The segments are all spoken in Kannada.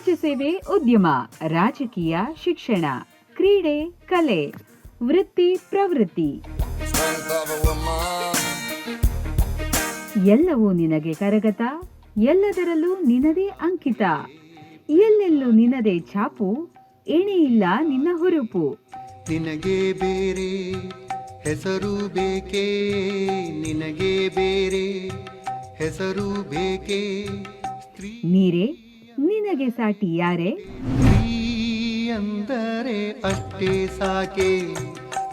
ಸಮಾಜ ಸೇವೆ, ಉದ್ಯಮ, ರಾಜಕೀಯ, ಶಿಕ್ಷಣ, ಕ್ರೀಡೆ, ಕಲೆ, ವೃತ್ತಿ, ಪ್ರವೃತ್ತಿ ಎಲ್ಲವೂ ನಿನಗೆ ಕರಗತ, ಎಲ್ಲದರಲ್ಲೂ ನಿನದೇ ಅಂಕಿತ, ಎಲ್ಲೆಲ್ಲೂ ನಿನದೇ ಛಾಪು, ಎಣೆಯಿಲ್ಲ ನಿನ್ನ ಹುರುಪು. ನಿನಗೆ ಬೇರೆ ಹೆಸರು ಬೇಕೇ, ನಿನಗೆ ಬೇರೆ ಹೆಸರು ಬೇಕೇ. ನೀರೇ ನಿನಗೆ ಸಾಟಿ ಯಾರೇ? ಸ್ತ್ರೀ ಅಂದರೆ ಅಷ್ಟೇ ಸಾಕೆ,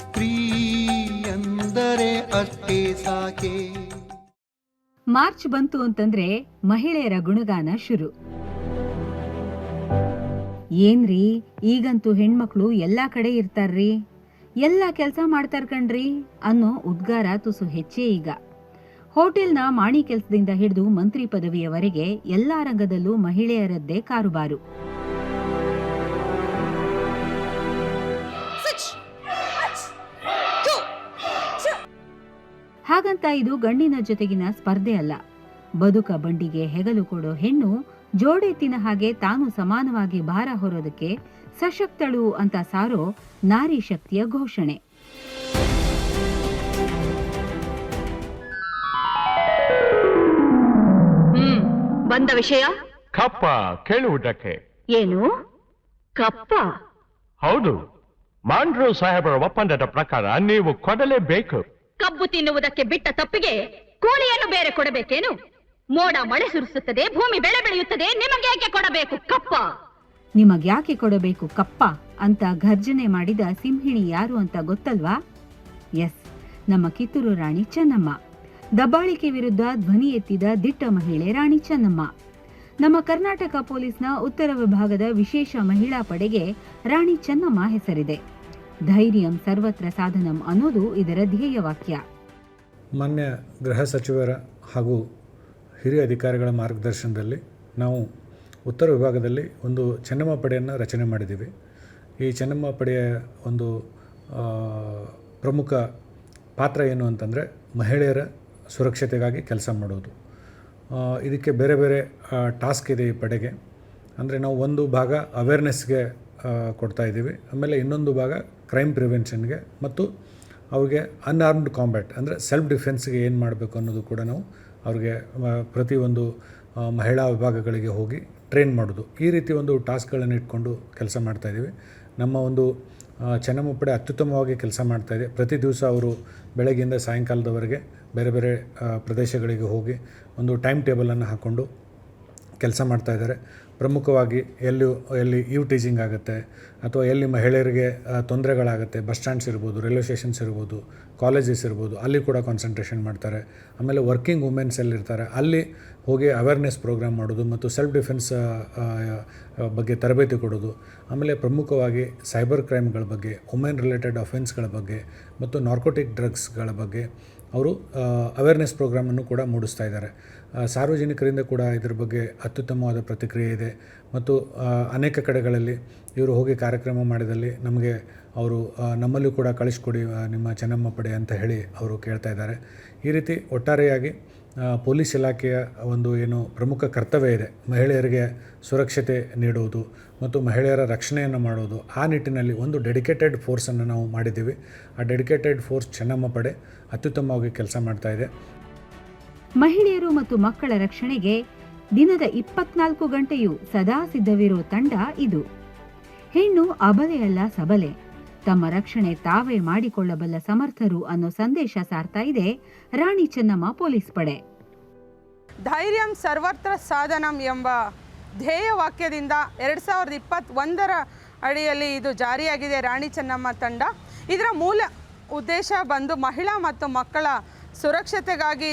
ಸ್ತ್ರೀ ಅಂದರೆ ಅಷ್ಟೇ ಸಾಕೆ. ಮಾರ್ಚ್ ಬಂತು ಅಂತಂದ್ರೆ ಮಹಿಳೆಯರ ಗುಣಗಾನ ಶುರು. ಏನ್ರಿ, ಈಗಂತೂ ಹೆಣ್ಮಕ್ಳು ಎಲ್ಲಾ ಕಡೆ ಇರ್ತಾರ್ರಿ, ಎಲ್ಲಾ ಕೆಲಸ ಮಾಡ್ತಾರ ಕಣ್ರಿ ಅನ್ನೋ ಉದ್ಗಾರ ತುಸು ಹೆಚ್ಚೇ ಈಗ. ಹೋಟೆಲ್ನ ಮಾಣಿ ಕೆಲಸದಿಂದ ಹಿಡಿದು ಮಂತ್ರಿ ಪದವಿಯವರೆಗೆ ಎಲ್ಲಾ ರಂಗದಲ್ಲೂ ಮಹಿಳೆಯರದ್ದೇ ಕಾರುಬಾರು. ಹಾಗಂತ ಇದು ಗಂಡಿನ ಜೊತೆಗಿನ ಸ್ಪರ್ಧೆ ಅಲ್ಲ. ಬದುಕ ಬಂಡಿಗೆ ಹೆಗಲು ಕೊಡೋ ಹೆಣ್ಣು ಜೋಡೆತ್ತಿನ ಹಾಗೆ ತಾನು ಸಮಾನವಾಗಿ ಭಾರ ಹೊರೋದಕ್ಕೆ ಸಶಕ್ತಳು ಅಂತ ಸಾರೋ ನಾರಿ ಶಕ್ತಿಯ ಘೋಷಣೆ. ಬಂದ ವಿಷಯ ಕಪ್ಪ ಕೇಳುವುದಕ್ಕೆ. ಏನು ಕಪ್ಪ? ಹೌದು, ಮಾಂಡ್ರು ಸಾಹೇಬರ ಒಪ್ಪಂದದ ಪ್ರಕಾರ ನೀವು ಕೊಡಲೇಬೇಕು. ಕಬ್ಬು ತಿನ್ನುವುದಕ್ಕೆ ಬಿಟ್ಟ ತಪ್ಪಿಗೆ ಕೂಲಿಯನ್ನು ಬೇರೆ ಕೊಡಬೇಕೇನು? ಮೋಡ ಮಳೆ ಸುರಿಸುತ್ತದೆ, ಭೂಮಿ ಬೆಳೆ ಬೆಳೆಯುತ್ತದೆ, ನಿಮಗೆ ಯಾಕೆ ಕೊಡಬೇಕು ಕಪ್ಪ? ನಿಮಗ್ಯಾಕೆ ಕೊಡಬೇಕು ಕಪ್ಪ ಅಂತ ಘರ್ಜನೆ ಮಾಡಿದ ಸಿಂಹಿಣಿ ಯಾರು ಅಂತ ಗೊತ್ತಲ್ವಾ? ಎಸ್, ನಮ್ಮ ಕಿತ್ತೂರು ರಾಣಿ ಚೆನ್ನಮ್ಮ. ದಬ್ಬಾಳಿಕೆ ವಿರುದ್ಧ ಧ್ವನಿ ಎತ್ತಿದ ದಿಟ್ಟ ಮಹಿಳೆ ರಾಣಿ ಚೆನ್ನಮ್ಮ. ನಮ್ಮ ಕರ್ನಾಟಕ ಪೊಲೀಸ್ನ ಉತ್ತರ ವಿಭಾಗದ ವಿಶೇಷ ಮಹಿಳಾ ಪಡೆಗೆ ರಾಣಿ ಚೆನ್ನಮ್ಮ ಹೆಸರಿದೆ. ಧೈರ್ಯಂ ಸರ್ವತ್ರ ಸಾಧನಂ ಅನ್ನೋದು ಇದರ ಧ್ಯೇಯವಾಕ್ಯ. ಮಾನ್ಯ ಗೃಹ ಸಚಿವರ ಹಾಗೂ ಹಿರಿಯ ಅಧಿಕಾರಿಗಳ ಮಾರ್ಗದರ್ಶನದಲ್ಲಿ ನಾವು ಉತ್ತರ ವಿಭಾಗದಲ್ಲಿ ಒಂದು ಚೆನ್ನಮ್ಮ ಪಡೆಯನ್ನು ರಚನೆ ಮಾಡಿದ್ದೀವಿ. ಈ ಚೆನ್ನಮ್ಮ ಪಡೆಯ ಒಂದು ಪ್ರಮುಖ ಪಾತ್ರ ಏನು ಅಂತಂದರೆ ಮಹಿಳೆಯರ ಸುರಕ್ಷತೆಗಾಗಿ ಕೆಲಸ ಮಾಡೋದು. ಇದಕ್ಕೆ ಬೇರೆ ಬೇರೆ ಟಾಸ್ಕ್ ಇದೆ ಈ ಪಡೆಗೆ. ಅಂದರೆ ನಾವು ಒಂದು ಭಾಗ ಅವೇರ್ನೆಸ್ಗೆ ಕೊಡ್ತಾಯಿದ್ದೀವಿ, ಆಮೇಲೆ ಇನ್ನೊಂದು ಭಾಗ ಕ್ರೈಮ್ ಪ್ರಿವೆನ್ಷನ್ಗೆ ಮತ್ತು ಅವ್ರಿಗೆ ಅನ್ಆರ್ಮ್ಡ್ ಕಾಂಬ್ಯಾಟ್ ಅಂದರೆ ಸೆಲ್ಫ್ ಡಿಫೆನ್ಸ್ಗೆ ಏನು ಮಾಡಬೇಕು ಅನ್ನೋದು ಕೂಡ ನಾವು ಅವ್ರಿಗೆ ಪ್ರತಿಯೊಂದು ಮಹಿಳಾ ವಿಭಾಗಗಳಿಗೆ ಹೋಗಿ ಟ್ರೈನ್ ಮಾಡೋದು. ಈ ರೀತಿ ಒಂದು ಟಾಸ್ಕ್ಗಳನ್ನು ಇಟ್ಕೊಂಡು ಕೆಲಸ ಮಾಡ್ತಾಯಿದ್ದೀವಿ. ನಮ್ಮ ಒಂದು ಚೆನ್ನಮ್ಮ ಪಡೆ ಅತ್ಯುತ್ತಮವಾಗಿ ಕೆಲಸ ಮಾಡ್ತಾಯಿದೆ. ಪ್ರತಿ ದಿವಸ ಅವರು ಬೆಳಗ್ಗೆಯಿಂದ ಸಾಯಂಕಾಲದವರೆಗೆ ಬೇರೆ ಬೇರೆ ಪ್ರದೇಶಗಳಿಗೆ ಹೋಗಿ ಒಂದು ಟೈಮ್ ಟೇಬಲನ್ನು ಹಾಕ್ಕೊಂಡು ಕೆಲಸ ಮಾಡ್ತಾಯಿದ್ದಾರೆ. ಪ್ರಮುಖವಾಗಿ ಎಲ್ಲಿ ಟೀಚಿಂಗ್ ಆಗುತ್ತೆ ಅಥವಾ ಎಲ್ಲಿ ಮಹಿಳೆಯರಿಗೆ ತೊಂದರೆಗಳಾಗುತ್ತೆ, ಬಸ್ ಸ್ಟ್ಯಾಂಡ್ಸ್ ಇರ್ಬೋದು, ರೈಲ್ವೆ ಸ್ಟೇಷನ್ಸ್ ಇರ್ಬೋದು, ಕಾಲೇಜಸ್ ಇರ್ಬೋದು, ಅಲ್ಲಿ ಕೂಡ ಕಾನ್ಸಂಟ್ರೇಷನ್ ಮಾಡ್ತಾರೆ. ಆಮೇಲೆ ವರ್ಕಿಂಗ್ ವುಮೆನ್ಸ್ ಎಲ್ಲಿರ್ತಾರೆ ಅಲ್ಲಿ ಹೋಗಿ ಅವೇರ್ನೆಸ್ ಪ್ರೋಗ್ರಾಮ್ ಮಾಡೋದು ಮತ್ತು ಸೆಲ್ಫ್ ಡಿಫೆನ್ಸ್ ಬಗ್ಗೆ ತರಬೇತಿ ಕೊಡೋದು. ಆಮೇಲೆ ಪ್ರಮುಖವಾಗಿ ಸೈಬರ್ ಕ್ರೈಮ್ಗಳ ಬಗ್ಗೆ, ವುಮೆನ್ ರಿಲೇಟೆಡ್ ಅಫೆನ್ಸ್ಗಳ ಬಗ್ಗೆ ಮತ್ತು ನಾರ್ಕೋಟಿಕ್ ಡ್ರಗ್ಸ್ಗಳ ಬಗ್ಗೆ ಅವರು ಅವೇರ್ನೆಸ್ ಪ್ರೋಗ್ರಾಮನ್ನು ಕೂಡ ಮೂಡಿಸ್ತಾ ಇದ್ದಾರೆ. ಸಾರ್ವಜನಿಕರಿಂದ ಕೂಡ ಇದ್ರ ಬಗ್ಗೆ ಅತ್ಯುತ್ತಮವಾದ ಪ್ರತಿಕ್ರಿಯೆ ಇದೆ ಮತ್ತು ಅನೇಕ ಕಡೆಗಳಲ್ಲಿ ಇವರು ಹೋಗಿ ಕಾರ್ಯಕ್ರಮ ಮಾಡಿದಲ್ಲಿ ನಮಗೆ ಅವರು ನಮ್ಮಲ್ಲೂ ಕೂಡ ಕಳಿಸ್ಕೊಡಿ ನಿಮ್ಮ ಚೆನ್ನಮ್ಮ ಪಡೆ ಅಂತ ಹೇಳಿ ಅವರು ಕೇಳ್ತಾ ಇದ್ದಾರೆ. ಈ ರೀತಿ ಒಟ್ಟಾರೆಯಾಗಿ ಪೊಲೀಸ್ ಇಲಾಖೆಯ ಒಂದು ಏನು ಪ್ರಮುಖ ಕರ್ತವ್ಯ ಇದೆ, ಮಹಿಳೆಯರಿಗೆ ಸುರಕ್ಷತೆ ನೀಡುವುದು ಮತ್ತು ಮಹಿಳೆಯರ ರಕ್ಷಣೆಯನ್ನು ಮಾಡೋದು. ಆ ನಿಟ್ಟಿನಲ್ಲಿ ಒಂದು ಡೆಡಿಕೇಟೆಡ್ ಫೋರ್ಸನ್ನು ನಾವು ಮಾಡಿದ್ದೀವಿ. ಆ ಡೆಡಿಕೇಟೆಡ್ ಫೋರ್ಸ್ ಚೆನ್ನಮ್ಮ ಪಡೆ ಅತ್ಯುತ್ತಮವಾಗಿ ಕೆಲಸ ಮಾಡ್ತಾಯಿದೆ. ಮಹಿಳೆಯರು ಮತ್ತು ಮಕ್ಕಳ ರಕ್ಷಣೆಗೆ ದಿನದ 24 ಗಂಟೆಯೂ ಸದಾ ಸಿದ್ಧವಿರೋ ತಂಡ ಇದು. ಹೆಣ್ಣು ಅಬಲೆಯಲ್ಲ ಸಬಲೆ, ತಮ್ಮ ರಕ್ಷಣೆ ತಾವೇ ಮಾಡಿಕೊಳ್ಳಬಲ್ಲ ಸಮರ್ಥರು ಅನ್ನೋ ಸಂದೇಶ ಸಾರ್ತಾ ಇದೆ ರಾಣಿ ಚೆನ್ನಮ್ಮ ಪೊಲೀಸ್ ಪಡೆ. ಧೈರ್ಯಂ ಸರ್ವತ್ರ ಸಾಧನಂ ಎಂಬ ಧ್ಯೇಯ ವಾಕ್ಯದಿಂದ 2021 ಅಡಿಯಲ್ಲಿ ಇದು ಜಾರಿಯಾಗಿದೆ ರಾಣಿ ಚೆನ್ನಮ್ಮ ತಂಡ. ಇದರ ಮೂಲ ಉದ್ದೇಶ ಬಂದು ಮಹಿಳಾ ಮತ್ತು ಮಕ್ಕಳ ಸುರಕ್ಷತೆಗಾಗಿ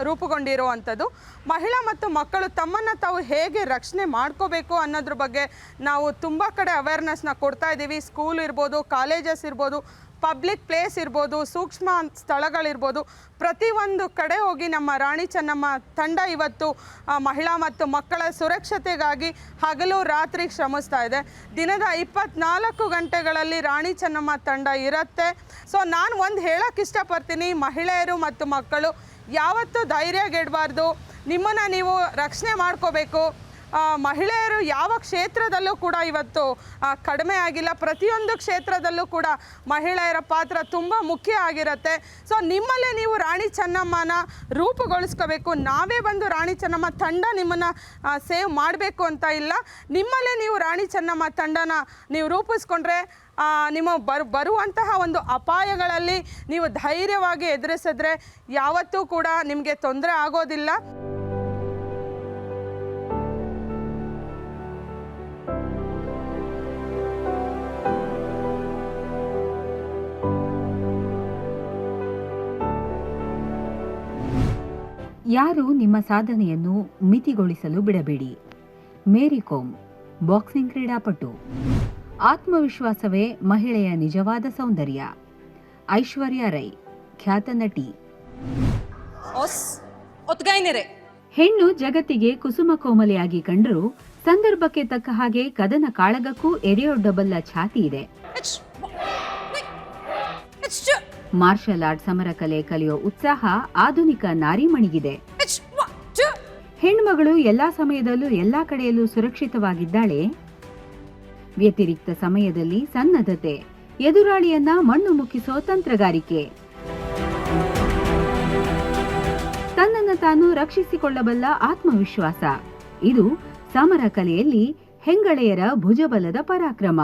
ರೂಪುಗೊಂಡಿರುವಂಥದ್ದು. ಮಹಿಳಾ ಮತ್ತು ಮಕ್ಕಳು ತಮ್ಮನ್ನು ತಾವು ಹೇಗೆ ರಕ್ಷಣೆ ಮಾಡ್ಕೋಬೇಕು ಅನ್ನೋದ್ರ ಬಗ್ಗೆ ನಾವು ತುಂಬ ಕಡೆ ಅವೇರ್ನೆಸ್ನ ಕೊಡ್ತಾ ಇದ್ದೀವಿ. ಸ್ಕೂಲ್ ಇರ್ಬೋದು, ಕಾಲೇಜಸ್ ಇರ್ಬೋದು, ಪಬ್ಲಿಕ್ ಪ್ಲೇಸ್ ಇರ್ಬೋದು, ಸೂಕ್ಷ್ಮ ಸ್ಥಳಗಳಿರ್ಬೋದು, ಪ್ರತಿಯೊಂದು ಕಡೆ ಹೋಗಿ ನಮ್ಮ ರಾಣಿ ಚೆನ್ನಮ್ಮ ತಂಡ ಇವತ್ತು ಮಹಿಳಾ ಮತ್ತು ಮಕ್ಕಳ ಸುರಕ್ಷತೆಗಾಗಿ ಹಗಲು ರಾತ್ರಿ ಶ್ರಮಿಸ್ತಾ ಇದೆ. ದಿನದ 24 ಗಂಟೆಗಳಲ್ಲಿ ರಾಣಿ ಚೆನ್ನಮ್ಮ ತಂಡ ಇರುತ್ತೆ. ಸೊ ನಾನು ಒಂದು ಹೇಳೋಕ್ಕೆ ಇಷ್ಟಪಡ್ತೀನಿ, ಮಹಿಳೆಯರು ಮತ್ತು ಮಕ್ಕಳು ಯಾವತ್ತೂ ಧೈರ್ಯಗೆಡಬಾರ್ದು. ನಿಮ್ಮನ್ನು ನೀವು ರಕ್ಷಣೆ ಮಾಡ್ಕೋಬೇಕು. ಮಹಿಳೆಯರು ಯಾವ ಕ್ಷೇತ್ರದಲ್ಲೂ ಕೂಡ ಇವತ್ತು ಕಡಿಮೆ ಆಗಿಲ್ಲ. ಪ್ರತಿಯೊಂದು ಕ್ಷೇತ್ರದಲ್ಲೂ ಕೂಡ ಮಹಿಳೆಯರ ಪಾತ್ರ ತುಂಬ ಮುಖ್ಯ ಆಗಿರುತ್ತೆ. ಸೊ ನಿಮ್ಮಲ್ಲೇ ನೀವು ರಾಣಿ ಚೆನ್ನಮ್ಮನ ರೂಪುಗೊಳಿಸ್ಕೋಬೇಕು. ನಾವೇ ಬಂದು ರಾಣಿ ಚೆನ್ನಮ್ಮ ತಂಡ ನಿಮ್ಮನ್ನು ಸೇವ್ ಮಾಡಬೇಕು ಅಂತ ಇಲ್ಲ. ನಿಮ್ಮಲ್ಲೇ ನೀವು ರಾಣಿ ಚೆನ್ನಮ್ಮ ತಂಡನ ನೀವು ರೂಪಿಸ್ಕೊಂಡ್ರೆ ನಿಮ್ಮ ಬರುವಂತಹ ಒಂದು ಅಪಾಯಗಳಲ್ಲಿ ನೀವು ಧೈರ್ಯವಾಗಿ ಎದುರಿಸಿದ್ರೆ ಯಾವತ್ತೂ ಕೂಡ ನಿಮಗೆ ತೊಂದರೆ ಆಗೋದಿಲ್ಲ. ಯಾರು ನಿಮ್ಮ ಸಾಧನೆಯನ್ನು ಮಿತಿಗೊಳಿಸಲು ಬಿಡಬೇಡಿ. ಮೇರಿ ಕೋಮ್, ಬಾಕ್ಸಿಂಗ್ ಕ್ರೀಡಾಪಟು. ಆತ್ಮವಿಶ್ವಾಸವೇ ಮಹಿಳೆಯ ನಿಜವಾದ ಸೌಂದರ್ಯ. ಐಶ್ವರ್ಯ ರೈ, ಖ್ಯಾತ ನಟಿ. ಹೆಣ್ಣು ಜಗತ್ತಿಗೆ ಕುಸುಮ ಕೋಮಲೆಯಾಗಿ ಕಂಡರೂ ಸಂದರ್ಭಕ್ಕೆ ತಕ್ಕ ಹಾಗೆ ಕದನ ಕಾಳಗಕ್ಕೂ ಎರೆಯೊಡ್ಡಬಲ್ಲ ಛಾತಿ ಇದೆ. ಮಾರ್ಷಲ್ ಆರ್ಟ್ ಸಮರ ಕಲೆ ಕಲಿಯೋ ಉತ್ಸಾಹ ಆಧುನಿಕ ನಾರಿಮಣಿಗಿದೆ. ಹೆಣ್ಮಗಳು ಎಲ್ಲಾ ಸಮಯದಲ್ಲೂ ಎಲ್ಲಾ ಕಡೆಯಲ್ಲೂ ಸುರಕ್ಷಿತವಾಗಿದ್ದಾಳೆ. ವ್ಯತಿರಿಕ್ತ ಸಮಯದಲ್ಲಿ ಸನ್ನದ್ಧತೆ, ಎದುರಾಳಿಯನ್ನ ಮಣ್ಣು ಮುಕ್ಕಿಸೋ ತಂತ್ರಗಾರಿಕೆ, ತನ್ನನ್ನು ತಾನು ರಕ್ಷಿಸಿಕೊಳ್ಳಬಲ್ಲ ಆತ್ಮವಿಶ್ವಾಸ, ಇದು ಸಮರ ಕಲೆಯಲ್ಲಿ ಹೆಂಗಳೆಯರ ಭುಜಬಲದ ಪರಾಕ್ರಮ.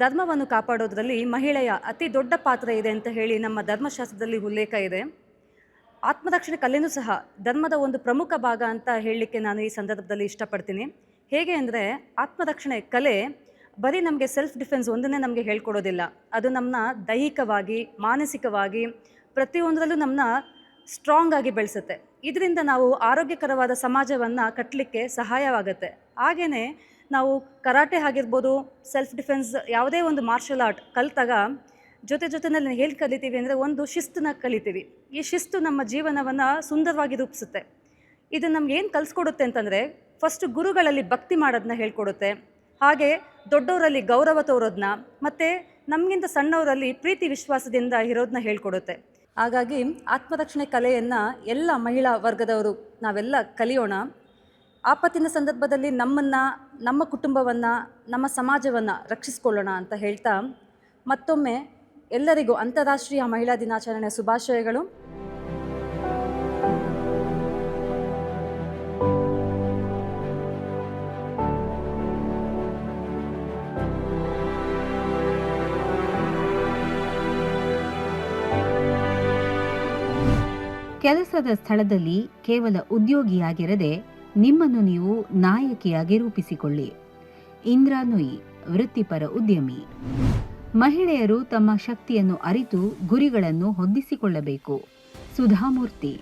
ಧರ್ಮವನ್ನು ಕಾಪಾಡೋದ್ರಲ್ಲಿ ಮಹಿಳೆಯ ಅತಿ ದೊಡ್ಡ ಪಾತ್ರ ಇದೆ ಅಂತ ಹೇಳಿ ನಮ್ಮ ಧರ್ಮಶಾಸ್ತ್ರದಲ್ಲಿ ಉಲ್ಲೇಖ ಇದೆ. ಆತ್ಮರಕ್ಷಣೆ ಕಲೆಯೂ ಸಹ ಧರ್ಮದ ಒಂದು ಪ್ರಮುಖ ಭಾಗ ಅಂತ ಹೇಳಲಿಕ್ಕೆ ನಾನು ಈ ಸಂದರ್ಭದಲ್ಲಿ ಇಷ್ಟಪಡ್ತೀನಿ. ಹೇಗೆ ಅಂದರೆ, ಆತ್ಮರಕ್ಷಣೆ ಕಲೆ ಬರೀ ನಮಗೆ ಸೆಲ್ಫ್ ಡಿಫೆನ್ಸ್ ಒಂದನ್ನೇ ನಮಗೆ ಹೇಳ್ಕೊಡೋದಿಲ್ಲ. ಅದು ನಮ್ಮನ್ನ ದೈಹಿಕವಾಗಿ, ಮಾನಸಿಕವಾಗಿ ಪ್ರತಿಯೊಂದರಲ್ಲೂ ನಮ್ಮನ್ನ ಸ್ಟ್ರಾಂಗ್ ಆಗಿ ಬೆಳೆಸುತ್ತೆ. ಇದರಿಂದ ನಾವು ಆರೋಗ್ಯಕರವಾದ ಸಮಾಜವನ್ನು ಕಟ್ಟಲಿಕ್ಕೆ ಸಹಾಯವಾಗುತ್ತೆ. ಹಾಗೆಯೇ ನಾವು ಕರಾಟೆ ಆಗಿರ್ಬೋದು, ಸೆಲ್ಫ್ ಡಿಫೆನ್ಸ್ ಯಾವುದೇ ಒಂದು ಮಾರ್ಷಲ್ ಆರ್ಟ್ ಕಲಿತಾಗ ಜೊತೆನಲ್ಲಿ ಹೇಗೆ ಕಲಿತೀವಿ ಅಂದರೆ, ಒಂದು ಶಿಸ್ತನ್ನ ಕಲಿತೀವಿ. ಈ ಶಿಸ್ತು ನಮ್ಮ ಜೀವನವನ್ನು ಸುಂದರವಾಗಿ ರೂಪಿಸುತ್ತೆ. ಇದು ನಮ್ಗೆ ಏನು ಕಲಿಸ್ಕೊಡುತ್ತೆ ಅಂತಂದರೆ, ಫಸ್ಟು ಗುರುಗಳಲ್ಲಿ ಭಕ್ತಿ ಮಾಡೋದನ್ನ ಹೇಳ್ಕೊಡುತ್ತೆ. ಹಾಗೆ ದೊಡ್ಡವರಲ್ಲಿ ಗೌರವ ತೋರೋದನ್ನ, ಮತ್ತು ನಮಗಿಂತ ಸಣ್ಣವರಲ್ಲಿ ಪ್ರೀತಿ ವಿಶ್ವಾಸದಿಂದ ಇರೋದನ್ನ ಹೇಳ್ಕೊಡುತ್ತೆ. ಹಾಗಾಗಿ ಆತ್ಮರಕ್ಷಣೆ ಕಲೆಯನ್ನು ಎಲ್ಲ ಮಹಿಳಾ ವರ್ಗದವರು ನಾವೆಲ್ಲ ಕಲಿಯೋಣ. ಆಪತ್ತಿನ ಸಂದರ್ಭದಲ್ಲಿ ನಮ್ಮನ್ನು, ನಮ್ಮ ಕುಟುಂಬವನ್ನು, ನಮ್ಮ ಸಮಾಜವನ್ನು ರಕ್ಷಿಸ್ಕೊಳ್ಳೋಣ ಅಂತ ಹೇಳ್ತಾ ಮತ್ತೊಮ್ಮೆ ಎಲ್ಲರಿಗೂ ಅಂತಾರಾಷ್ಟ್ರೀಯ ಮಹಿಳಾ ದಿನಾಚರಣೆ ಶುಭಾಶಯಗಳು. ಕೆಲಸದ ಸ್ಥಳದಲ್ಲಿ ಕೇವಲ ಉದ್ಯೋಗಿಯಾಗಿರದೆ ನಿಮ್ಮನ್ನು ನೀವು ನಾಯಕಿಯಾಗಿ ರೂಪಿಸಿಕೊಳ್ಳಿ. ಇಂದ್ರಾ ನುಯಿ, ವೃತ್ತಿಪರ ಉದ್ಯಮಿ. ಮಹಿಳೆಯರು ತಮ್ಮ ಶಕ್ತಿಯನ್ನು ಅರಿತು ಗುರಿಗಳನ್ನು ಹೊಂದಿಸಿಕೊಳ್ಳಬೇಕು. ಸುಧಾಮೂರ್ತಿ.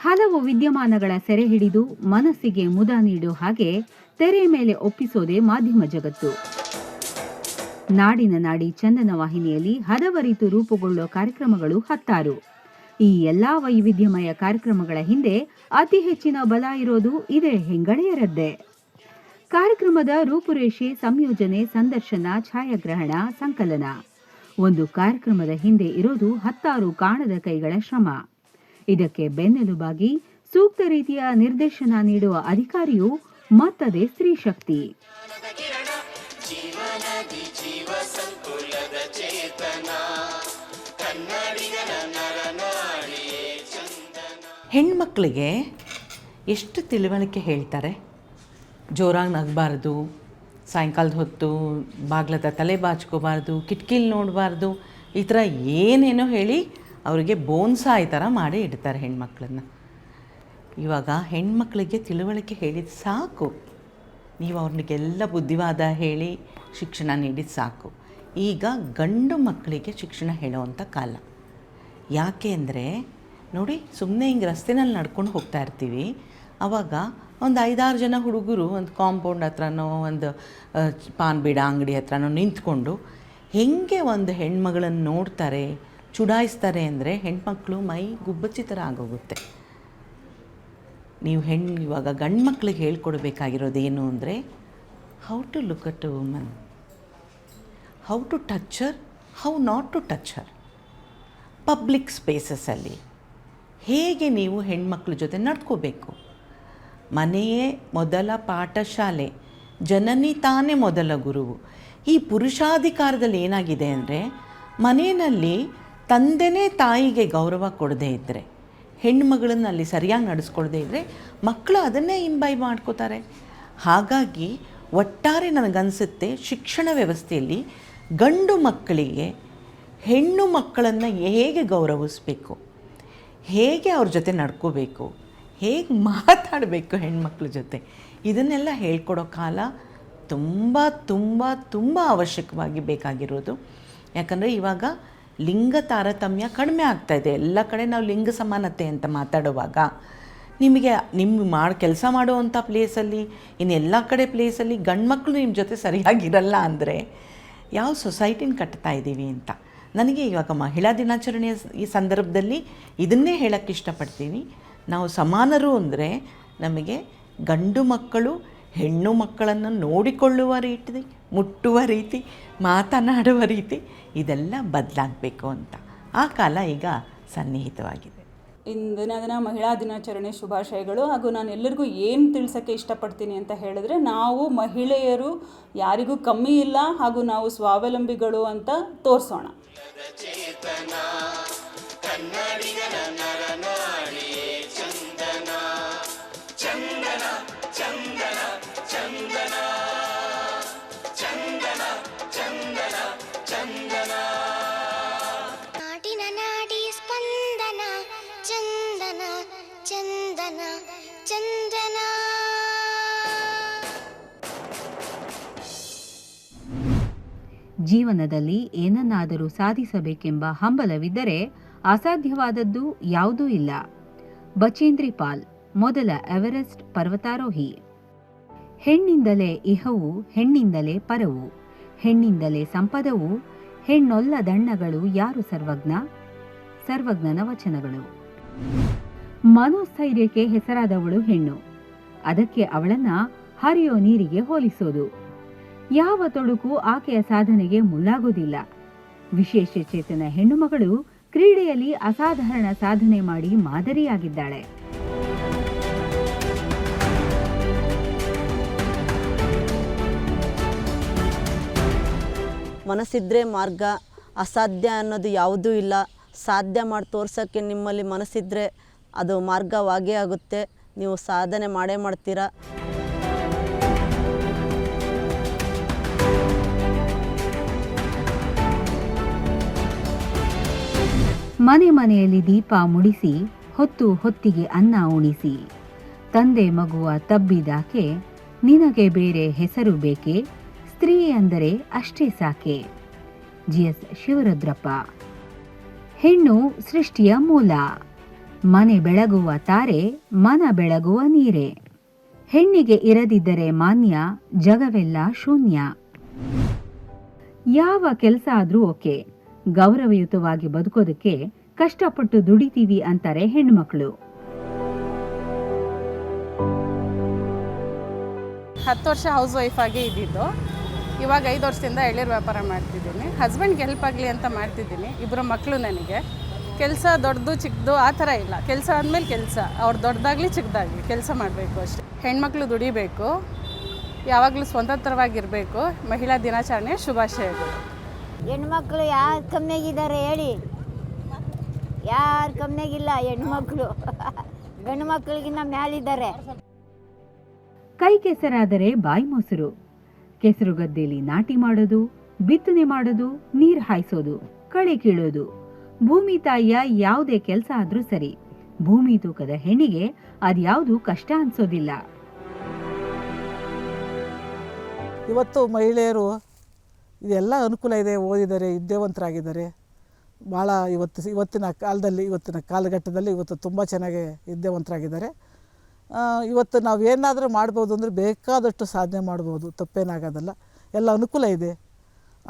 ಹಲವು ವಿದ್ಯಮಾನಗಳ ಸೆರೆ ಹಿಡಿದು ಮನಸ್ಸಿಗೆ ಮುದ ನೀಡೋ ಹಾಗೆ ತೆರೆ ಮೇಲೆ ಒಪ್ಪಿಸೋದೇ ಮಾಧ್ಯಮ ಜಗತ್ತು. ನಾಡಿನ ನಾಡಿ ಚಂದನ ವಾಹಿನಿಯಲ್ಲಿ ಹದವರಿತು ರೂಪುಗೊಳ್ಳೋ ಕಾರ್ಯಕ್ರಮಗಳು ಹತ್ತಾರು. ಈ ಎಲ್ಲಾ ವೈವಿಧ್ಯಮಯ ಕಾರ್ಯಕ್ರಮಗಳ ಹಿಂದೆ ಅತಿ ಹೆಚ್ಚಿನ ಬಲ ಇರೋದು ಇದೇ ಹೆಂಗಳೆಯರದ್ದೇ. ಕಾರ್ಯಕ್ರಮದ ರೂಪುರೇಷೆ, ಸಂಯೋಜನೆ, ಸಂದರ್ಶನ, ಛಾಯಾಗ್ರಹಣ, ಸಂಕಲನ. ಒಂದು ಕಾರ್ಯಕ್ರಮದ ಹಿಂದೆ ಇರೋದು ಹತ್ತಾರು ಕಾಣದ ಕೈಗಳ ಶ್ರಮ. ಇದಕ್ಕೆ ಬೆನ್ನೆಲುಬಾಗಿ ಸೂಕ್ತ ರೀತಿಯ ನಿರ್ದೇಶನ ನೀಡುವ ಅಧಿಕಾರಿಯು ಮತ್ತದೇ ಸ್ತ್ರೀ ಶಕ್ತಿ. ಹೆಣ್ಮಕ್ಳಿಗೆ ಎಷ್ಟು ತಿಳುವಳಿಕೆ ಹೇಳ್ತಾರೆ. ಜೋರಾಗಿ ನಗಬಾರ್ದು, ಸಾಯಂಕಾಲದ ಹೊತ್ತು ಬಾಗ್ಲದ ತಲೆ ಬಾಚ್ಕೋಬಾರ್ದು, ಕಿಟಕಿಲಿ ನೋಡಬಾರ್ದು, ಈ ಥರ ಏನೇನೋ ಹೇಳಿ ಅವರಿಗೆ ಬೋನ್ಸಾಯಿ ಥರ ಮಾಡಿ ಇಡ್ತಾರೆ ಹೆಣ್ಮಕ್ಳನ್ನ. ಇವಾಗ ಹೆಣ್ಮಕ್ಳಿಗೆ ತಿಳುವಳಿಕೆ ಹೇಳಿದ ಸಾಕು. ನೀವು ಅವ್ರಿಗೆಲ್ಲ ಬುದ್ಧಿವಾದ ಹೇಳಿ ಶಿಕ್ಷಣ ನೀಡಿದ ಸಾಕು. ಈಗ ಗಂಡು ಮಕ್ಕಳಿಗೆ ಶಿಕ್ಷಣ ಹೇಳೋವಂಥ ಕಾಲ. ಯಾಕೆ ಅಂದರೆ ನೋಡಿ, ಸುಮ್ಮನೆ ಹಿಂಗೆ ರಸ್ತೆನಲ್ಲಿ ನಡ್ಕೊಂಡು ಹೋಗ್ತಾ ಇರ್ತೀವಿ. ಆವಾಗ ಒಂದು 5-6 ಜನ ಹುಡುಗರು ಒಂದು ಕಾಂಪೌಂಡ್ ಹತ್ರನೋ ಒಂದು ಪಾನ್ ಬೀಡ ಅಂಗಡಿ ಹತ್ರನೋ ನಿಂತ್ಕೊಂಡು ಹೆಂಗೆ ಒಂದು ಹೆಣ್ಮಗಳನ್ನು ನೋಡ್ತಾರೆ, ಚುಡಾಯಿಸ್ತಾರೆ ಅಂದರೆ ಹೆಣ್ಮಕ್ಳು ಮೈ ಗುಬ್ಬಚ್ಚಿ ಥರ ಆಗೋಗುತ್ತೆ. ನೀವು ಇವಾಗ ಗಂಡು ಮಕ್ಳಿಗೆ ಹೇಳ್ಕೊಡ್ಬೇಕಾಗಿರೋದೇನು ಅಂದರೆ, how to look at a woman, how to touch her, how not to touch her. Public ಸ್ಪೇಸಸ್ಸಲ್ಲಿ ಹೇಗೆ ನೀವು ಹೆಣ್ಮಕ್ಳ ಜೊತೆ ನಡ್ಕೋಬೇಕು. ಮನೆಯೇ ಮೊದಲ ಪಾಠಶಾಲೆ, ಜನನಿ ತಾನೇ ಮೊದಲ ಗುರುವು. ಈ ಪುರುಷಾಧಿಕಾರದಲ್ಲಿ ಏನಾಗಿದೆ ಅಂದರೆ, ಮನೆಯಲ್ಲಿ ತಂದೆನೇ ತಾಯಿಗೆ ಗೌರವ ಕೊಡದೇ ಇದ್ದರೆ, ಹೆಣ್ಣುಮಗಳನ್ನು ಅಲ್ಲಿ ಸರಿಯಾಗಿ ನಡೆಸ್ಕೊಳ್ದೇ ಇದ್ದರೆ, ಮಕ್ಕಳು ಅದನ್ನೇ ಇಂಬೈಬ್ ಮಾಡ್ಕೋತಾರೆ. ಹಾಗಾಗಿ ಒಟ್ಟಾರೆ ನನಗನ್ಸುತ್ತೆ, ಶಿಕ್ಷಣ ವ್ಯವಸ್ಥೆಯಲ್ಲಿ ಗಂಡು ಮಕ್ಕಳಿಗೆ ಹೆಣ್ಣು ಮಕ್ಕಳನ್ನು ಹೇಗೆ ಗೌರವಿಸಬೇಕು, ಹೇಗೆ ಅವ್ರ ಜೊತೆ ನಡ್ಕೋಬೇಕು, ಹೇಗೆ ಮಾತಾಡಬೇಕು ಹೆಣ್ಮಕ್ಳ ಜೊತೆ, ಇದನ್ನೆಲ್ಲ ಹೇಳ್ಕೊಡೋ ಕಾಲ ತುಂಬ ತುಂಬ ತುಂಬ ಅವಶ್ಯಕವಾಗಿ ಬೇಕಾಗಿರೋದು. ಯಾಕಂದರೆ ಇವಾಗ ಲಿಂಗ ತಾರತಮ್ಯ ಕಡಿಮೆ ಆಗ್ತಾಯಿದೆ. ಎಲ್ಲ ಕಡೆ ನಾವು ಲಿಂಗ ಸಮಾನತೆ ಅಂತ ಮಾತಾಡುವಾಗ ನಿಮಗೆ ಕೆಲಸ ಮಾಡುವಂಥ ಪ್ಲೇಸಲ್ಲಿ, ಇನ್ನೆಲ್ಲ ಕಡೆ ಪ್ಲೇಸಲ್ಲಿ ಗಂಡು ಮಕ್ಕಳು ನಿಮ್ಮ ಜೊತೆ ಸರಿಯಾಗಿರಲ್ಲ ಅಂದರೆ ಯಾವ ಸೊಸೈಟಿನ ಕಟ್ತಾ ಇದ್ದೀವಿ ಅಂತ. ನನಗೆ ಇವಾಗ ಮಹಿಳಾ ದಿನಾಚರಣೆಯ ಈ ಸಂದರ್ಭದಲ್ಲಿ ಇದನ್ನೇ ಹೇಳೋಕ್ಕೆ ಇಷ್ಟಪಡ್ತೀನಿ. ನಾವು ಸಮಾನರು ಅಂದರೆ ನಮಗೆ ಗಂಡು ಮಕ್ಕಳು ಹೆಣ್ಣು ಮಕ್ಕಳನ್ನು ನೋಡಿಕೊಳ್ಳುವ ರೀತಿ, ಮುಟ್ಟುವ ರೀತಿ, ಮಾತನಾಡುವ ರೀತಿ ಇದೆಲ್ಲ ಬದಲಾಗಬೇಕು ಅಂತ. ಆ ಕಾಲ ಈಗ ಸನ್ನಿಹಿತವಾಗಿದೆ. ಇಂದಿನ ದಿನ ಮಹಿಳಾ ದಿನಾಚರಣೆ ಶುಭಾಶಯಗಳು. ಹಾಗೂ ನಾನು ಎಲ್ಲರಿಗೂ ಏನು ತಿಳಿಸೋಕ್ಕೆ ಇಷ್ಟಪಡ್ತೀನಿ ಅಂತ ಹೇಳಿದ್ರೆ, ನಾವು ಮಹಿಳೆಯರು ಯಾರಿಗೂ ಕಮ್ಮಿ ಇಲ್ಲ ಹಾಗೂ ನಾವು ಸ್ವಾವಲಂಬಿಗಳು ಅಂತ ತೋರಿಸೋಣ. ನಾಡಿನ ನಾಡಿ ಸ್ಪಂದನ ಚಂದನ ಚಂದನ ಚಂದನ. ಜೀವನದಲ್ಲಿ ಏನನ್ನಾದರೂ ಸಾಧಿಸಬೇಕೆಂಬ ಹಂಬಲವಿದ್ದರೆ ಅಸಾಧ್ಯವಾದದ್ದು ಯಾವುದೂ ಇಲ್ಲ. ಬಚೇಂದ್ರಿ ಪಾಲ್, ಮೊದಲ ಎವರೆಸ್ಟ್ ಪರ್ವತಾರೋಹಿ. ಹೆಣ್ಣಿಂದಲೇ ಇಹವು, ಹೆಣ್ಣಿಂದಲೇ ಪರವು, ಹೆಣ್ಣಿಂದಲೇ ಸಂಪದವು, ಹೆಣ್ಣೊಲ್ಲದಣ್ಣಗಳು ಯಾರು ಸರ್ವಜ್ಞ. ಸರ್ವಜ್ಞನ ವಚನಗಳು. ಮನೋಸ್ಥೈರ್ಯಕ್ಕೆ ಹೆಸರಾದವಳು ಹೆಣ್ಣು. ಅದಕ್ಕೆ ಅವಳನ್ನ ಹರಿಯೋ ನೀರಿಗೆ ಹೋಲಿಸೋದು. ಯಾವ ತೊಡಕು ಆಕೆಯ ಸಾಧನೆಗೆ ಮುಳ್ಳಾಗುವುದಿಲ್ಲ. ವಿಶೇಷ ಚೇತನ ಹೆಣ್ಣುಮಗಳು ಕ್ರೀಡೆಯಲ್ಲಿ ಅಸಾಧಾರಣ ಸಾಧನೆ ಮಾಡಿ ಮಾದರಿಯಾಗಿದ್ದಾಳೆ. ಮನಸ್ಸಿದ್ರೆ ಮಾರ್ಗ, ಅಸಾಧ್ಯ ಅನ್ನೋದು ಯಾವುದೂ ಇಲ್ಲ. ಸಾಧ್ಯ ಮಾಡಿ ತೋರ್ಸೋಕ್ಕೆ ನಿಮ್ಮಲ್ಲಿ ಮನಸ್ಸಿದ್ರೆ ಅದು ಮಾರ್ಗವಾಗೇ ಆಗುತ್ತೆ. ನೀವು ಸಾಧನೆ ಮಾಡೇ ಮಾಡ್ತೀರಾ. ಮನೆ ಮನೆಯಲ್ಲಿ ದೀಪ ಮುಡಿಸಿ, ಹೊತ್ತು ಹೊತ್ತಿಗೆ ಅನ್ನ ಉಣಿಸಿ, ತಂದೆ ಮಗುವ ತಬ್ಬಿದಾಕೆ, ನಿನಗೆ ಬೇರೆ ಹೆಸರು ಬೇಕೆ, ಸ್ತ್ರೀ ಅಂದರೆ ಅಷ್ಟೇ ಸಾಕೆ. GS ಶಿವರುದ್ರಪ್ಪ. ಹೆಣ್ಣು ಸೃಷ್ಟಿಯ ಮೂಲ. ಮನೆ ಬೆಳಗುವ ತಾರೆ, ಮನ ಬೆಳಗುವ ನೀರೆ. ಹೆಣ್ಣಿಗೆ ಇರದಿದ್ದರೆ ಮಾನ್ಯ, ಜಗವೆಲ್ಲ ಶೂನ್ಯ. ಯಾವ ಕೆಲಸ ಆದ್ರೂ ಓಕೆ, ಗೌರವಯುತವಾಗಿ ಬದುಕೋದಕ್ಕೆ ಕಷ್ಟಪಟ್ಟು ದುಡಿತೀವಿ ಅಂತಾರೆ ಹೆಣ್ಮಕ್ಳು. 10 ವರ್ಷ ಹೌಸ್ ವೈಫ್ ಆಗಿ ಇದ್ದಿದ್ದು. ಇವಾಗ 5 ವರ್ಷದಿಂದ ಎಳ್ನೀರು ವ್ಯಾಪಾರ ಮಾಡ್ತಿದ್ದೀನಿ. ಹಸ್ಬೆಂಡ್ಗೆ ಹೆಲ್ಪ್ ಆಗಲಿ ಅಂತ ಮಾಡ್ತಿದ್ದೀನಿ. 2 ಮಕ್ಕಳು ನನಗೆ. ಕೆಲಸ ದೊಡ್ಡದು ಚಿಕ್ಕದು ಆ ಥರ ಇಲ್ಲ. ಕೆಲಸ ಆದಮೇಲೆ ಕೆಲಸ, ಅವ್ರು ದೊಡ್ಡದಾಗಲಿ ಚಿಕ್ಕದಾಗಲಿ ಕೆಲಸ ಮಾಡಬೇಕು ಅಷ್ಟೇ. ಹೆಣ್ಮಕ್ಳು ದುಡಿಬೇಕು, ಯಾವಾಗಲೂ ಸ್ವತಂತ್ರವಾಗಿರಬೇಕು. ಮಹಿಳಾ ದಿನಾಚರಣೆ ಶುಭಾಶಯಗಳು. ಹೆಣ್ಮಕ್ಳು ಯಾರು ಕಮ್ಮಿಯಾಗಿದ್ದಾರೆ ಹೇಳಿ? ಯಾರು ಕಮ್ಮಿಯಾಗಿಲ್ಲ ಹೆಣ್ಮಕ್ಳು. ಗಂಡು ಮಕ್ಕಳಿಗಿನ್ನ ಮ್ಯಾಲಿದ್ದಾರೆ. ಕೈ ಕೆಸರಾದರೆ ಬಾಯಿ ಮೊಸರು. ಕೆಸರು ಗದ್ದೆಯಲ್ಲಿ ನಾಟಿ ಮಾಡೋದು, ಬಿತ್ತನೆ ಮಾಡೋದು, ನೀರು ಹಾಯಿಸೋದು, ಕಳೆ ಕೀಳೋದು, ಭೂಮಿ ತಾಯಿಯ ಯಾವುದೇ ಕೆಲಸ ಆದ್ರೂ ಸರಿ, ಭೂಮಿ ತೂಕದ ಹೆಣ್ಣಿಗೆ ಅದ್ಯಾವುದು ಕಷ್ಟ ಅನ್ಸೋದಿಲ್ಲ. ಇವತ್ತು ಮಹಿಳೆಯರು ಇದೆಲ್ಲ ಅನುಕೂಲ ಇದೆ, ಓದಿದ್ದಾರೆ, ವಿದ್ಯಾವಂತರಾಗಿದ್ದಾರೆ. ಭಾಳ ಇವತ್ತಿನ ಕಾಲಘಟ್ಟದಲ್ಲಿ ಇವತ್ತು ತುಂಬ ಚೆನ್ನಾಗಿ ವಿದ್ಯಾವಂತರಾಗಿದ್ದಾರೆ. ಇವತ್ತು ನಾವು ಏನಾದರೂ ಮಾಡ್ಬೋದು ಅಂದರೆ ಬೇಕಾದಷ್ಟು ಸಾಧನೆ ಮಾಡ್ಬೋದು, ತಪ್ಪೇನಾಗೋದಲ್ಲ. ಎಲ್ಲ ಅನುಕೂಲ ಇದೆ,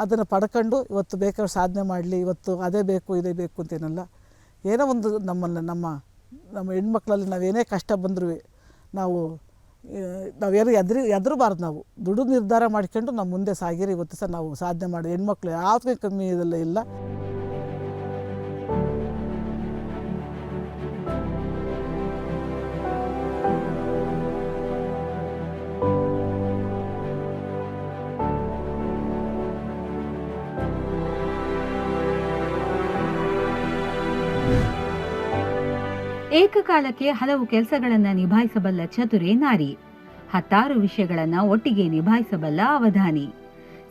ಅದನ್ನು ಪಡ್ಕೊಂಡು ಇವತ್ತು ಬೇಕಾದ್ರೆ ಸಾಧನೆ ಮಾಡಲಿ. ಇವತ್ತು ಅದೇ ಬೇಕು ಇದೇ ಬೇಕು ಅಂತೇನಲ್ಲ. ಏನೋ ಒಂದು ನಮ್ಮ ಹೆಣ್ಮಕ್ಳಲ್ಲಿ ನಾವೇನೇ ಕಷ್ಟ ಬಂದರೂ ನಾವು ನಾವೇನು ಎದುರಬಾರ್ದು. ನಾವು ದುಡ್ಡು ನಿರ್ಧಾರ ಮಾಡ್ಕೊಂಡು ನಾವು ಮುಂದೆ ಸಾಗಿರಿ. ಇವತ್ತು ಸಹ ನಾವು ಸಾಧನೆ ಮಾಡಿ ಹೆಣ್ಮಕ್ಳು ಯಾವುದೇ ಕಮ್ಮಿ ಇಲ್ಲ. ಏಕಕಾಲಕ್ಕೆ ಹಲವು ಕೆಲಸಗಳನ್ನು ನಿಭಾಯಿಸಬಲ್ಲ ಚತುರೆ ನಾರಿ, 10 ವಿಷಯಗಳನ್ನು ಒಟ್ಟಿಗೆ ನಿಭಾಯಿಸಬಲ್ಲ ಅವಧಾನಿ,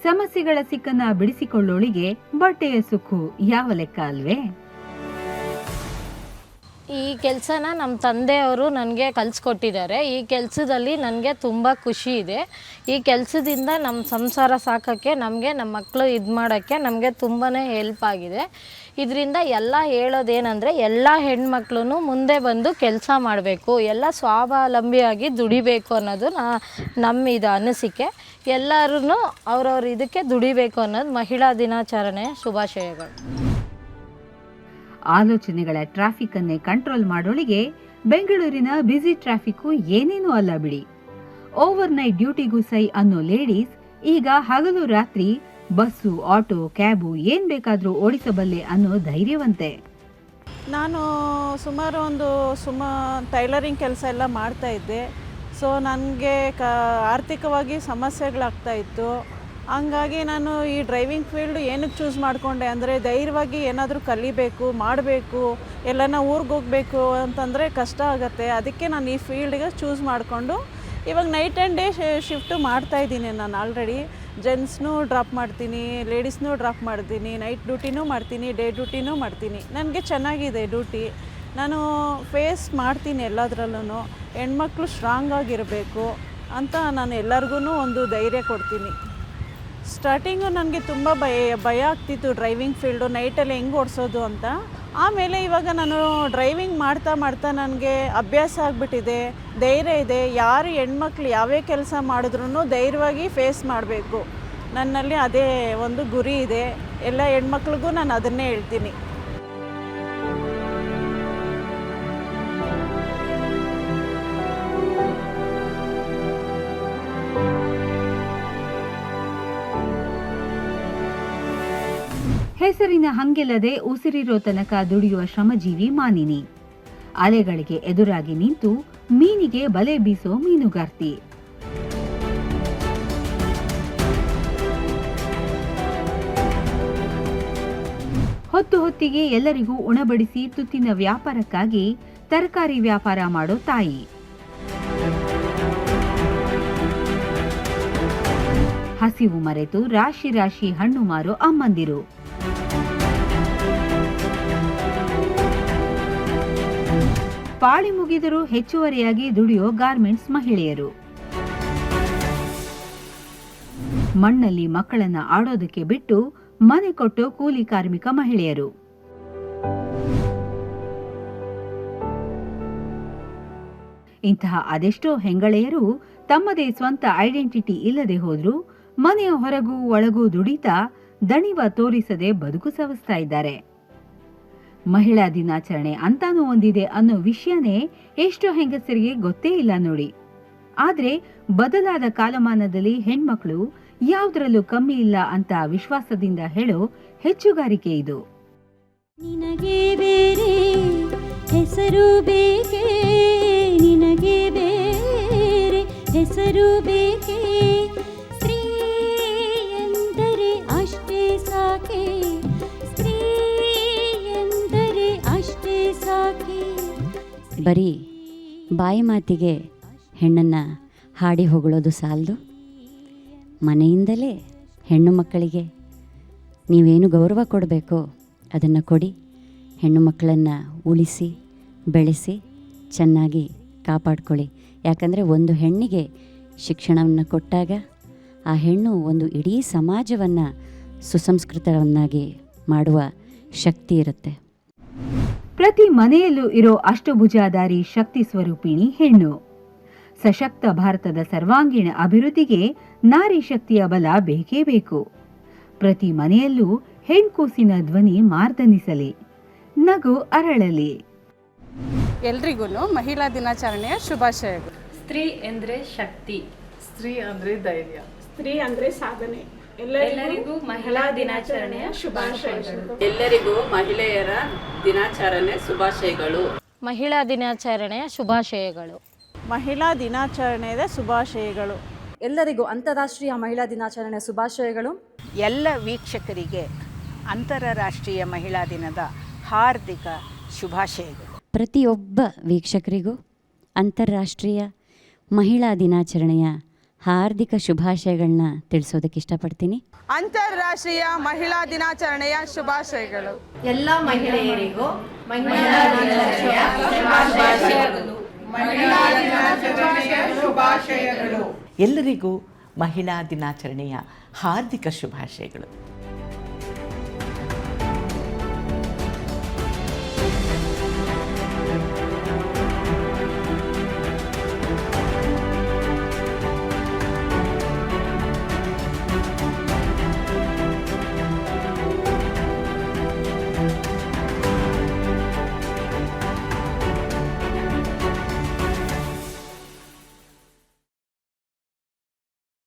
ಸಮಸ್ಯೆಗಳ ಸಿಕ್ಕನ್ನ ಬಿಡಿಸಿಕೊಳ್ಳೋಳಿಗೆ ಬಟ್ಟೆಯ ಸುಕ್ಕು ಯಾವ ಲೆಕ್ಕ ಅಲ್ವೇ? ಈ ಕೆಲಸನ ನಮ್ಮ ತಂದೆಯವರು ನನಗೆ ಕಲಿಸ್ಕೊಟ್ಟಿದ್ದಾರೆ. ಈ ಕೆಲಸದಲ್ಲಿ ನನಗೆ ತುಂಬ ಖುಷಿ ಇದೆ. ಈ ಕೆಲಸದಿಂದ ನಮ್ಮ ಸಂಸಾರ ಸಾಕೋಕ್ಕೆ, ನಮಗೆ ನಮ್ಮ ಮಕ್ಕಳು ಇದು ಮಾಡೋಕ್ಕೆ ನಮಗೆ ತುಂಬಾ ಹೆಲ್ಪ್ ಆಗಿದೆ. ಇದರಿಂದ ಎಲ್ಲ ಹೇಳೋದೇನೆಂದರೆ, ಎಲ್ಲ ಹೆಣ್ಮಕ್ಳು ಮುಂದೆ ಬಂದು ಕೆಲಸ ಮಾಡಬೇಕು, ಎಲ್ಲ ಸ್ವಾವಲಂಬಿಯಾಗಿ ದುಡಿಬೇಕು ಅನ್ನೋದು ನಮ್ಮ ಇದು ಅನಿಸಿಕೆ. ಎಲ್ಲರೂ ಅವ್ರವ್ರ ಇದಕ್ಕೆ ದುಡಿಬೇಕು ಅನ್ನೋದು ಮಹಿಳಾ ದಿನಾಚರಣೆಯ ಶುಭಾಶಯಗಳು. ಆಲೋಚನೆಗಳ ಟ್ರಾಫಿಕ್ ಅನ್ನೇ ಕಂಟ್ರೋಲ್ ಮಾಡೋಳಿಗೆ ಬೆಂಗಳೂರಿನ ಬ್ಯುಸಿ ಟ್ರಾಫಿಕ್ಕು ಏನೇನೂ ಅಲ್ಲ ಬಿಡಿ. ಓವರ್ ನೈಟ್ ಡ್ಯೂಟಿಗೂ ಸೈ ಅನ್ನೋ ಲೇಡೀಸ್ ಈಗ ಹಗಲು ರಾತ್ರಿ ಬಸ್ಸು, ಆಟೋ, ಕ್ಯಾಬು ಏನ್ ಬೇಕಾದ್ರೂ ಓಡಿಸಬಲ್ಲೆ ಅನ್ನೋ ಧೈರ್ಯವಂತೆ. ನಾನು ಸುಮಾರು ಟೈಲರಿಂಗ್ ಕೆಲಸ ಎಲ್ಲ ಮಾಡ್ತಾಯಿದ್ದೆ. ಸೊ ನನಗೆ ಆರ್ಥಿಕವಾಗಿ ಸಮಸ್ಯೆಗಳಾಗ್ತಾಯಿತ್ತು. ಹಂಗಾಗಿ ನಾನು ಈ ಡ್ರೈವಿಂಗ್ ಫೀಲ್ಡ್ ಏನಕ್ಕೆ ಚೂಸ್ ಮಾಡಿಕೊಂಡೆ ಅಂದರೆ, ಧೈರ್ಯವಾಗಿ ಏನಾದರೂ ಕಲಿಬೇಕು, ಮಾಡಬೇಕು, ಎಲ್ಲನ ಊರಿಗೆ ಹೋಗಬೇಕು ಅಂತಂದರೆ ಕಷ್ಟ ಆಗುತ್ತೆ. ಅದಕ್ಕೆ ನಾನು ಈ ಫೀಲ್ಡಿಗೆ ಚೂಸ್ ಮಾಡಿಕೊಂಡು ಇವಾಗ ನೈಟ್ ಆ್ಯಂಡ್ ಡೇ ಶಿಫ್ಟು ಮಾಡ್ತಾಯಿದ್ದೀನಿ. ನಾನು ಆಲ್ರೆಡಿ ಜೆಂಟ್ಸ್ನೂ ಡ್ರಾಪ್ ಮಾಡ್ತೀನಿ, ಲೇಡೀಸ್ನೂ ಡ್ರಾಪ್ ಮಾಡ್ತೀನಿ, ನೈಟ್ ಡ್ಯೂಟಿನೂ ಮಾಡ್ತೀನಿ, ಡೇ ಡ್ಯೂಟಿನೂ ಮಾಡ್ತೀನಿ. ನನಗೆ ಚೆನ್ನಾಗಿದೆ ಡ್ಯೂಟಿ. ನಾನು ಫೇಸ್ ಮಾಡ್ತೀನಿ ಎಲ್ಲದರಲ್ಲೂ. ಹೆಣ್ಮಕ್ಳು ಸ್ಟ್ರಾಂಗ್ ಆಗಿರಬೇಕು ಅಂತ ನಾನು ಎಲ್ಲರಿಗೂ ಒಂದು ಧೈರ್ಯ ಕೊಡ್ತೀನಿ. ಸ್ಟಾರ್ಟಿಂಗು ನನಗೆ ತುಂಬ ಭಯ ಆಗ್ತಿತ್ತು ಡ್ರೈವಿಂಗ್ ಫೀಲ್ಡು, ನೈಟಲ್ಲಿ ಹೆಂಗೆ ಓಡಿಸೋದು ಅಂತ. ಆಮೇಲೆ ಇವಾಗ ನಾನು ಡ್ರೈವಿಂಗ್ ಮಾಡ್ತಾ ನನಗೆ ಅಭ್ಯಾಸ ಆಗಿಬಿಟ್ಟಿದೆ, ಧೈರ್ಯ ಇದೆ. ಯಾರು ಹೆಣ್ಮಕ್ಳು ಯಾವೇ ಕೆಲಸ ಮಾಡಿದ್ರೂ ಧೈರ್ಯವಾಗಿ ಫೇಸ್ ಮಾಡಬೇಕು. ನನ್ನಲ್ಲಿ ಅದೇ ಒಂದು ಗುರಿ ಇದೆ. ಎಲ್ಲ ಹೆಣ್ಮಕ್ಳಿಗೂ ನಾನು ಅದನ್ನೇ ಹೇಳ್ತೀನಿ. ಹೆಸರಿನ ಹಂಗೆಲ್ಲದೆ ಉಸಿರಿರೋ ತನಕ ದುಡಿಯುವ ಶ್ರಮಜೀವಿ ಮಾನಿನಿ, ಅಲೆಗಳಿಗೆ ಎದುರಾಗಿ ನಿಂತು ಮೀನಿಗೆ ಬಲೆ ಬೀಸೋ ಮೀನುಗಾರ್ತಿ. ಹೊತ್ತಿಗೆ ಎಲ್ಲರಿಗೂ ಉಣಬಡಿಸಿ ತುತ್ತಿನ ವ್ಯಾಪಾರಕ್ಕಾಗಿ ತರಕಾರಿ ವ್ಯಾಪಾರ ಮಾಡೋ ತಾಯಿ. ಹಸಿವು ಮರೆತು ರಾಶಿ ರಾಶಿ ಹಣ್ಣು ಮಾರೋ ಅಮ್ಮಂದಿರು. ಪಾಳಿ ಮುಗಿದರೂ ಹೆಚ್ಚುವರಿಯಾಗಿ ದುಡಿಯೋ ಗಾರ್ಮೆಂಟ್ಸ್ ಮಹಿಳೆಯರು. ಮಣ್ಣಲ್ಲಿ ಮಕ್ಕಳನ್ನ ಆಡೋದಕ್ಕೆ ಬಿಟ್ಟು ಮನೆ ಕೊಟ್ಟೋ ಕೂಲಿ ಕಾರ್ಮಿಕ ಮಹಿಳೆಯರು. ಇಂತಹ ಅದೆಷ್ಟೋ ಹೆಂಗಳೆಯರು ತಮ್ಮದೇ ಸ್ವಂತ ಐಡೆಂಟಿಟಿ ಇಲ್ಲದೆ ಹೋದ್ರೂ ಮನೆಯ ಹೊರಗೂ ಒಳಗೂ ದುಡಿತಾ ದಣಿವ ತೋರಿಸದೆ ಬದುಕು ಸವಿಸ್ತಾ ಇದ್ದಾರೆ. ಮಹಿಳಾ ದಿನಾಚರಣೆ ಅಂತಾನೂ ಒಂದಿದೆ ಅನ್ನೋ ವಿಷಯನೇ ಎಷ್ಟೋ ಹೆಂಗಸರಿಗೆ ಗೊತ್ತೇ ಇಲ್ಲ ನೋಡಿ. ಆದ್ರೆ ಬದಲಾದ ಕಾಲಮಾನದಲ್ಲಿ ಹೆಣ್ಮಕ್ಳು ಯಾವುದರಲ್ಲೂ ಕಮ್ಮಿ ಇಲ್ಲ ಅಂತ ವಿಶ್ವಾಸದಿಂದ ಹೇಳೋ ಹೆಚ್ಚುಗಾರಿಕೆ ಇದು. ನಿನಗೆ ಬೇರೆ ಹೆಸರು ಬೇಕೆ, ನಿನಗೆ ಬೇರೆ ಹೆಸರು ಬೇಕೆ, ಸ್ತ್ರೀ ಎಂದರೆ ಅಷ್ಟೇ ಸಾಕೆ, ಸ್ತ್ರೀ ಎಂದರೆ ಅಷ್ಟೇ ಸಾಕೆ. ಬರೀ ಬಾಯಿ ಮಾತಿಗೆ ಹೆಣ್ಣನ್ನು ಹಾಡಿ ಹೊಗಳೋದು ಸಾಲದು. ಮನೆಯಿಂದಲೇ ಹೆಣ್ಣು ಮಕ್ಕಳಿಗೆ ನೀವೇನು ಗೌರವ ಕೊಡಬೇಕೋ ಅದನ್ನು ಕೊಡಿ. ಹೆಣ್ಣು ಮಕ್ಕಳನ್ನು ಉಳಿಸಿ ಬೆಳೆಸಿ ಚೆನ್ನಾಗಿ ಕಾಪಾಡ್ಕೊಳ್ಳಿ. ಯಾಕಂದರೆ ಒಂದು ಹೆಣ್ಣಿಗೆ ಶಿಕ್ಷಣವನ್ನು ಕೊಟ್ಟಾಗ ಆ ಹೆಣ್ಣು ಒಂದು ಇಡೀ ಸಮಾಜವನ್ನು ಸುಸಂಸ್ಕೃತವನ್ನಾಗಿ ಮಾಡುವ ಶಕ್ತಿ ಇರುತ್ತೆ. ಪ್ರತಿ ಮನೆಯಲ್ಲೂ ಇರೋ ಅಷ್ಟಭುಜಾಧಾರಿ ಶಕ್ತಿ ಸ್ವರೂಪಿಣಿ ಹೆಣ್ಣು. ಸಶಕ್ತ ಭಾರತದ ಸರ್ವಾಂಗೀಣ ಅಭಿವೃದ್ಧಿಗೆ ನಾರಿ ಶಕ್ತಿಯ ಬಲ ಬೇಕೇ ಬೇಕು. ಪ್ರತಿ ಮನೆಯಲ್ಲೂ ಹೆಣ್ಕೂಸಿನ ಧ್ವನಿ ಮಾರ್ದನಿಸಲಿ, ನಗು ಅರಳಲಿ. ಎಲ್ರಿಗೂ ಮಹಿಳಾ ದಿನಾಚರಣೆಯ ಶುಭಾಶಯಗಳು. ಸ್ತ್ರೀ ಎಂದರೆ ಶಕ್ತಿ, ಸ್ತ್ರೀ ಅಂದರೆ ಧೈರ್ಯ, ಸ್ತ್ರೀ ಅಂದರೆ ಸಾಧನೆ. ಎಲ್ಲರಿಗೂ ಮಹಿಳಾ ದಿನಾಚರಣೆಯ ಶುಭಾಶಯಗಳು. ಎಲ್ಲರಿಗೂ ಮಹಿಳೆಯರ ದಿನಾಚರಣೆ ಶುಭಾಶಯಗಳು. ಮಹಿಳಾ ದಿನಾಚರಣೆಯ ಶುಭಾಶಯಗಳು. ಮಹಿಳಾ ದಿನಾಚರಣೆಯ ಶುಭಾಶಯಗಳು. ಎಲ್ಲರಿಗೂ ಅಂತಾರಾಷ್ಟ್ರೀಯ ಮಹಿಳಾ ದಿನಾಚರಣೆಯ ಶುಭಾಶಯಗಳು. ಎಲ್ಲ ವೀಕ್ಷಕರಿಗೆ ಅಂತಾರಾಷ್ಟ್ರೀಯ ಮಹಿಳಾ ದಿನದ ಹಾರ್ದಿಕ ಶುಭಾಶಯಗಳು. ಪ್ರತಿಯೊಬ್ಬ ವೀಕ್ಷಕರಿಗೂ ಅಂತಾರಾಷ್ಟ್ರೀಯ ಮಹಿಳಾ ದಿನಾಚರಣೆಯ ಹಾರ್ದಿಕ ಶುಭಾಶಯಗಳನ್ನ ತಿಳಿಸೋದಕ್ಕೆ ಇಷ್ಟಪಡ್ತೀನಿ. ಅಂತಾರಾಷ್ಟ್ರೀಯ ಮಹಿಳಾ ದಿನಾಚರಣೆಯ ಶುಭಾಶಯಗಳು. ಎಲ್ಲ ಮಹಿಳೆಯರಿಗೂ ಮಹಿಳಾ ದಿನಾಚರಣೆಯ ಶುಭಾಶಯಗಳು. ಎಲ್ಲರಿಗೂ ಮಹಿಳಾ ದಿನಾಚರಣೆಯ ಹಾರ್ದಿಕ ಶುಭಾಶಯಗಳು.